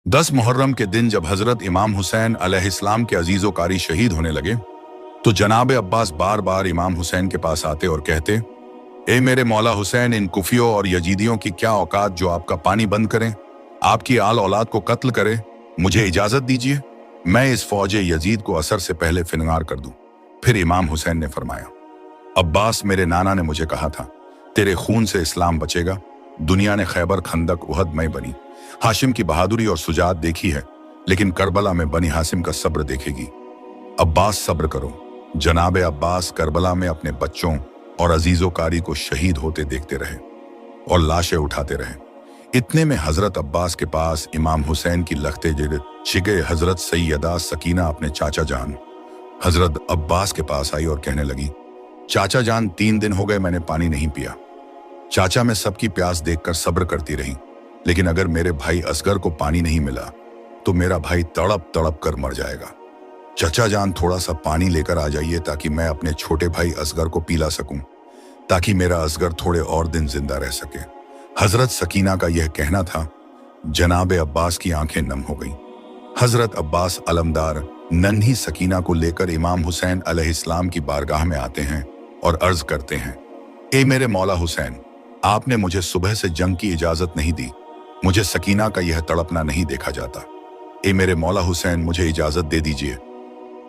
10 मुहर्रम के दिन जब हजरत इमाम हुसैन अलैहिस्सलाम के अजीज़ो कारी शहीद होने लगे तो जनाब अब्बास बार बार इमाम हुसैन के पास आते और कहते, ए मेरे मौला हुसैन, इन कुफियों और यजीदियों की क्या औकात जो आपका पानी बंद करें, आपकी आल औलाद को कत्ल करे। मुझे इजाजत दीजिए, मैं इस फौज यजीद को असर से पहले फिनगार कर दूं। फिर इमाम हुसैन ने फरमाया, अब्बास, मेरे नाना ने मुझे कहा था तेरे खून से इस्लाम बचेगा। दुनिया ने खैबर, खंदक, उहद में बनी हाशिम की बहादुरी और सुजात देखी है, लेकिन करबला में बनी हाशिम का सब्र देखेगी। अब्बास, सब्र करो। जनाब अब्बास करबला में अपने बच्चों और अजीजो कारी को शहीद होते देखते रहे और लाशें उठाते रहे। इतने में हजरत अब्बास के पास इमाम हुसैन की लखते जिगर शिगे हजरत सैयदा सकीना अपने चाचा जान हजरत अब्बास के पास आई और कहने लगी, चाचा जान, 3 दिन हो गए मैंने पानी नहीं पिया। चाचा, मैं सबकी प्यास देखकर सब्र करती रही, लेकिन अगर मेरे भाई असगर को पानी नहीं मिला तो मेरा भाई तड़प तड़प कर मर जाएगा। चाचा जान, थोड़ा सा पानी लेकर आ जाइए ताकि मैं अपने छोटे भाई असगर को पिला सकूं, ताकि मेरा असगर थोड़े और दिन जिंदा रह सके। हजरत सकीना का यह कहना था। जनाब अब्बास की आंखें नम हो गईं। हजरत अब्बास अलमदार नन्ही सकीना को लेकर इमाम हुसैन अलैहिस्सलाम की बारगाह में आते हैं और अर्ज करते हैं, ए मेरे मौला हुसैन, आपने मुझे सुबह से जंग की इजाजत नहीं दी, मुझे सकीना का यह तड़पना नहीं देखा जाता। ए मेरे मौला हुसैन, मुझे इजाजत दे दीजिए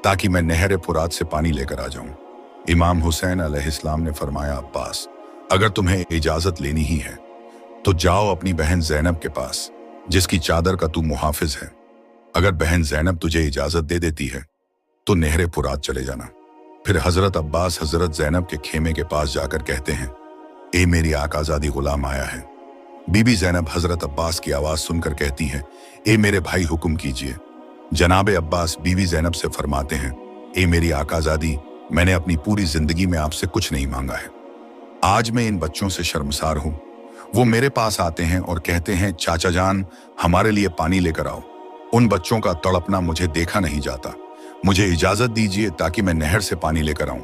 ताकि मैं नहर फुरात से पानी लेकर आ जाऊं। इमाम हुसैन अलैहिस्सलाम ने फरमाया, अब्बास, अगर तुम्हें इजाजत लेनी ही है तो जाओ अपनी बहन ज़ैनब के पास, जिसकी चादर का तू मुहाफिज है। अगर बहन ज़ैनब तुझे इजाजत दे देती है तो नहर फुरात चले जाना। फिर हजरत अब्बास हजरत ज़ैनब के खेमे के पास जाकर कहते हैं, ए मेरी आकाज़ादी गुलाम आया है। बीबी ज़ैनब हजरत अब्बास की आवाज़ सुनकर कहती हैं, ए मेरे भाई, हुक्म कीजिए। जनाब अब्बास बीबी ज़ैनब से फरमाते हैं, ए मेरी आकाज़ादी, मैंने अपनी पूरी जिंदगी में आपसे कुछ नहीं मांगा है। आज मैं इन बच्चों से शर्मसार हूँ। वो मेरे पास आते हैं और कहते हैं, चाचा जान, हमारे लिए पानी लेकर आओ। उन बच्चों का तड़पना मुझे देखा नहीं जाता, मुझे इजाज़त दीजिए ताकि मैं नहर से पानी लेकर आऊं।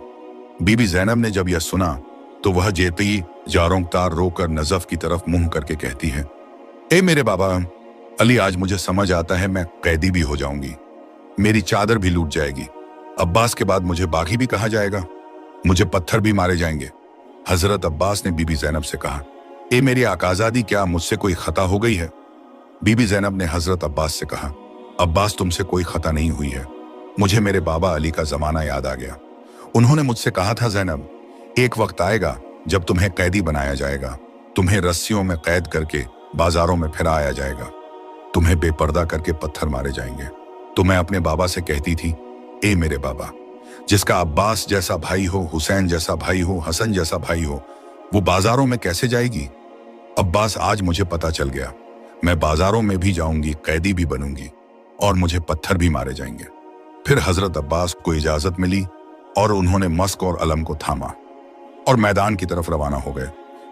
बीबी ज़ैनब ने जब यह सुना तो वह जेती जारोंगतार रोकर नजफ की तरफ मुंह करके कहती है, ए मेरे बाबा अली, आज मुझे समझ आता है मैं कैदी भी हो जाऊंगी, मेरी चादर भी लूट जाएगी। अब्बास के बाद मुझे बागी भी कहा जाएगा, मुझे पत्थर भी मारे जाएंगे। हजरत अब्बास ने बीबी ज़ैनब से कहा, ए मेरी आकाज़ादी, क्या मुझसे कोई खता हो गई है? बीबी ज़ैनब ने हजरत अब्बास से कहा, अब्बास, तुमसे कोई खता नहीं हुई है। मुझे मेरे बाबा अली का जमाना याद आ गया। उन्होंने मुझसे कहा था, ज़ैनब, एक वक्त आएगा जब तुम्हें कैदी बनाया जाएगा, तुम्हें रस्सियों में कैद करके बाजारों में फिराया जाएगा, तुम्हें बेपर्दा करके पत्थर मारे जाएंगे। तो मैं अपने बाबा से कहती थी, ए मेरे बाबा, जिसका अब्बास जैसा भाई हो, हुसैन जैसा भाई हो, हसन जैसा भाई हो, वो बाजारों में कैसे जाएगी? अब्बास, आज मुझे पता चल गया, मैं बाजारों में भी जाऊंगी, कैदी भी बनूंगी और मुझे पत्थर भी मारे जाएंगे। फिर हजरत अब्बास को इजाजत मिली और उन्होंने मस्क और अलम को थामा और मैदान की तरफ रवाना हो गए।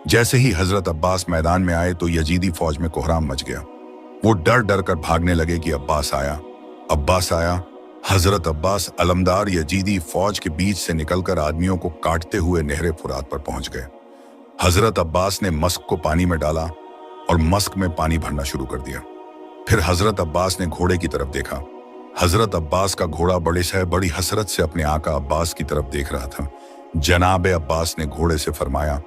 जैसे ही हजरत अब्बास मैदान में आए तो यजीदी फौज में कोहराम मच गया। वो डर डर कर भागने लगे कि अब्बास आया, अब्बास आया। हजरत अब्बास अलमदार यजीदी फौज के बीच से निकलकर आदमियों को काटते हुए नहरे फुरात पर पहुंच गए। हजरत अब्बास ने मस्क को पानी में डाला और मस्क में पानी भरना शुरू कर दिया। फिर हजरत अब्बास ने घोड़े की तरफ देखा। हजरत अब्बास का घोड़ा बड़ी हसरत से अपने आका अब्बास की तरफ देख रहा था। जनाब अब्बास ने घोड़े से फरमाया,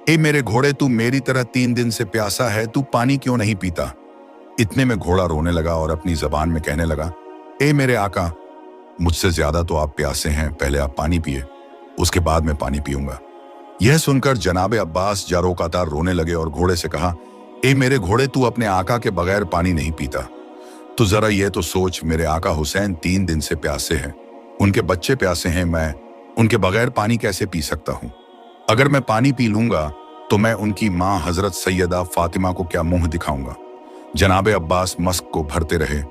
ए मेरे घोड़े, तू मेरी तरह 3 दिन से प्यासा है, तू पानी क्यों नहीं पीता? इतने में घोड़ा रोने लगा और अपनी जबान में कहने लगा, ए मेरे आका, मुझसे ज्यादा तो आप प्यासे हैं, पहले आप पानी पिए, उसके बाद मैं पानी पीऊंगा। यह सुनकर जनाब अब्बास जारोकातार रोने लगे और घोड़े से कहा, ए मेरे घोड़े, तू अपने आका के बगैर पानी नहीं पीता। तो जरा ये तो सोच, मेरे आका हुसैन 3 दिन से प्यासे हैं, उनके बच्चे प्यासे हैं, मैं उनके बगैर पानी कैसे पी सकता हूं? अगर मैं पानी पी लूंगा तो मैं उनकी मां हजरत सैयदा फातिमा को क्या मुंह दिखाऊंगा? जनाब अब्बास मस्क को भरते रहे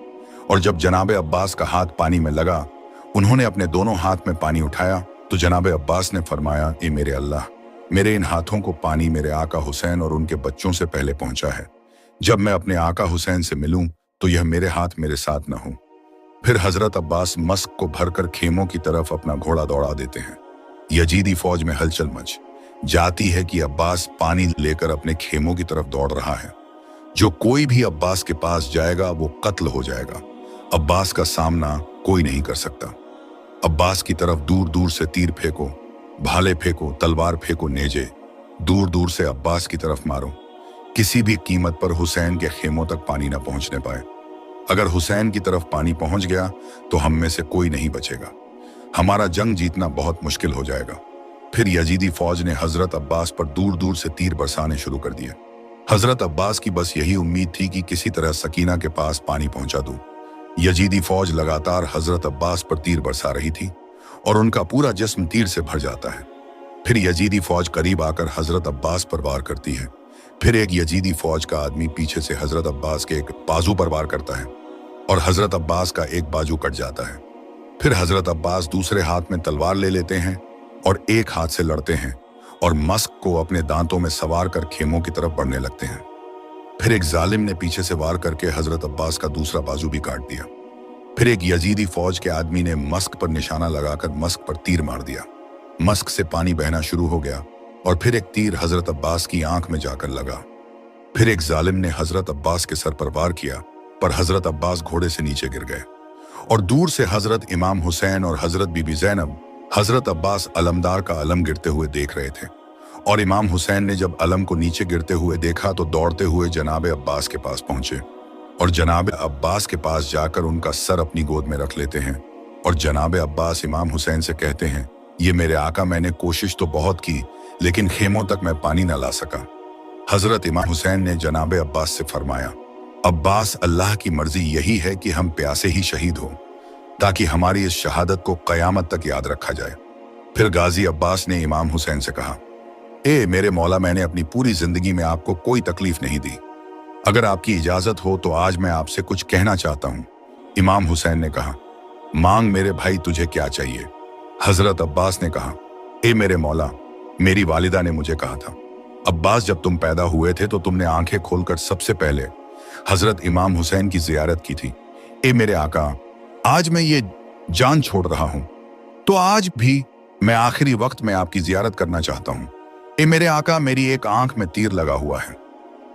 और जब जनाब अब्बास का हाथ पानी में लगा, उन्होंने अपने दोनों हाथ में पानी उठाया तो जनाब अब्बास ने फरमाया, ए मेरे अल्लाह, मेरे इन हाथों को पानी मेरे आका हुसैन और उनके बच्चों से पहले पहुंचा है। जब मैं अपने आका हुसैन से मिलूं तो यह मेरे हाथ मेरे साथ न हो। फिर हजरत अब्बास मस्क को भरकर खेमों की तरफ अपना घोड़ा दौड़ा देते हैं। यजीदी फौज में हलचल मच जाती है कि अब्बास पानी लेकर अपने खेमों की तरफ दौड़ रहा है। जो कोई भी अब्बास के पास जाएगा वो कत्ल हो जाएगा। अब्बास का सामना कोई नहीं कर सकता। अब्बास की तरफ दूर दूर से तीर फेंको, भाले फेंको, तलवार फेंको, नेजे दूर दूर से अब्बास की तरफ मारो। किसी भी कीमत पर हुसैन के खेमों तक पानी न पहुंचने पाए। अगर हुसैन की तरफ पानी पहुंच गया तो हम में से कोई नहीं बचेगा। हमारा जंग जीतना बहुत मुश्किल हो जाएगा। फिर यजीदी फौज ने हजरत अब्बास पर दूर दूर से तीर बरसाने शुरू कर दिए। हजरत अब्बास की बस यही उम्मीद थी कि किसी तरह सकीना के पास पानी पहुंचा दूं। यजीदी फौज लगातार हजरत अब्बास पर तीर बरसा रही थी और उनका पूरा जिस्म तीर से भर जाता है। फिर यजीदी फौज करीब आकर हजरत अब्बास पर वार करती है। फिर एक यजीदी फौज का आदमी पीछे से हजरत अब्बास के एक बाजू पर वार करता है और हजरत अब्बास का एक बाजू कट जाता है। फिर हजरत अब्बास दूसरे हाथ में तलवार ले लेते हैं और एक हाथ से लड़ते हैं और मस्क को अपने दांतों में सवार कर खेमों की तरफ बढ़ने लगते हैं। फिर एक जालिम ने पीछे से वार करके हजरत अब्बास का दूसरा बाजू भी काट दिया। फिर एक यजीदी फौज के आदमी ने मस्क पर निशाना लगाकर मस्क पर तीर मार दिया। मस्क से पानी बहना शुरू हो गया और फिर एक तीर हजरत अब्बास की आंख में जाकर लगा। फिर एक जालिम ने हजरत अब्बास के सर पर वार किया, पर हजरत अब्बास घोड़े से नीचे गिर गए और दूर से हजरत इमाम हुसैन और हजरत बीबी ज़ैनब हजरत अब्बास अलमदार का अलम गिरते हुए देख रहे थे। और इमाम हुसैन ने जब अलम को नीचे गिरते हुए देखा तो दौड़ते हुए जनाब अब्बास के पास पहुंचे और जनाब अब्बास के पास जाकर उनका सर अपनी गोद में रख लेते हैं और जनाब अब्बास इमाम हुसैन से कहते हैं, ये मेरे आका, मैंने कोशिश तो बहुत की लेकिन खेमों तक मैं पानी न ला सका। हजरत इमाम हुसैन ने जनाब अब्बास से फरमाया, अब्बास, अल्लाह की मर्जी यही है कि हम प्यासे ही शहीद हो ताकि हमारी इस शहादत को कयामत तक याद रखा जाए। फिर गाजी अब्बास ने इमाम हुसैन से कहा, ए मेरे मौला, मैंने अपनी पूरी जिंदगी में आपको कोई तकलीफ नहीं दी। अगर आपकी इजाजत हो तो आज मैं आपसे कुछ कहना चाहता हूँ। इमाम हुसैन ने कहा, मांग मेरे भाई, तुझे क्या चाहिए? हजरत अब्बास ने कहा, ए मेरे मौला, मेरी वालिदा ने मुझे कहा था, अब्बास, जब तुम पैदा हुए थे तो तुमने आंखें खोलकर सबसे पहले हजरत इमाम हुसैन की जियारत की थी। ए मेरे आका, आज मैं ये जान छोड़ रहा हूं तो आज भी मैं आखिरी वक्त में आपकी जियारत करना चाहता हूं। ए मेरे आका, मेरी एक आंख में तीर लगा हुआ है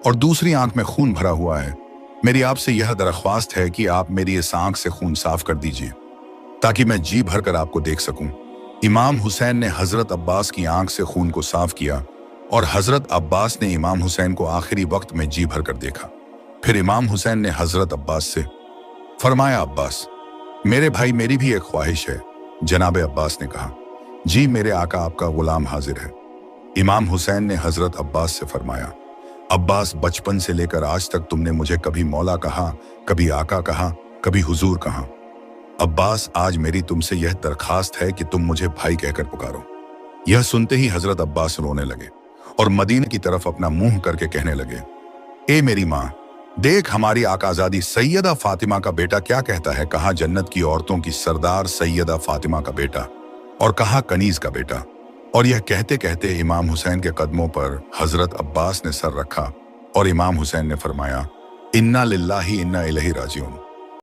और दूसरी आंख में खून भरा हुआ है। मेरी आपसे यह दरख्वास्त है कि आप मेरी इस आंख से खून साफ कर दीजिए ताकि मैं जी भर कर आपको देख सकूं। इमाम हुसैन ने हजरत अब्बास की आंख से खून को साफ किया और हजरत अब्बास ने इमाम हुसैन को आखिरी वक्त में जी भर कर देखा। फिर इमाम हुसैन ने हजरत अब्बास से फरमाया, अब्बास मेरे भाई, मेरी भी एक ख्वाहिश है। जनाब अब्बास ने कहा, जी मेरे आका, आपका गुलाम हाजिर है। इमाम हुसैन ने हजरत अब्बास से फरमाया, अब्बास, बचपन से लेकर आज तक तुमने मुझे कभी मौला कहा, कभी आका कहा, कभी हुजूर कहा। अब्बास, आज मेरी तुमसे यह दरखास्त है कि तुम मुझे भाई कहकर पुकारो। यह सुनते ही हजरत अब्बास रोने लगे और मदीने की तरफ अपना मुंह करके कहने लगे, ए मेरी माँ, देख हमारी आकाजादी सैयदा फातिमा का बेटा क्या कहता है। कहा जन्नत की औरतों की सरदार सैयदा फातिमा का बेटा और कहा कनीज का बेटा। और यह कहते कहते इमाम हुसैन के कदमों पर हजरत अब्बास ने सर रखा और इमाम हुसैन ने फरमाया, इन्ना लिल्लाही इन्ना इलैहि राजिऊन।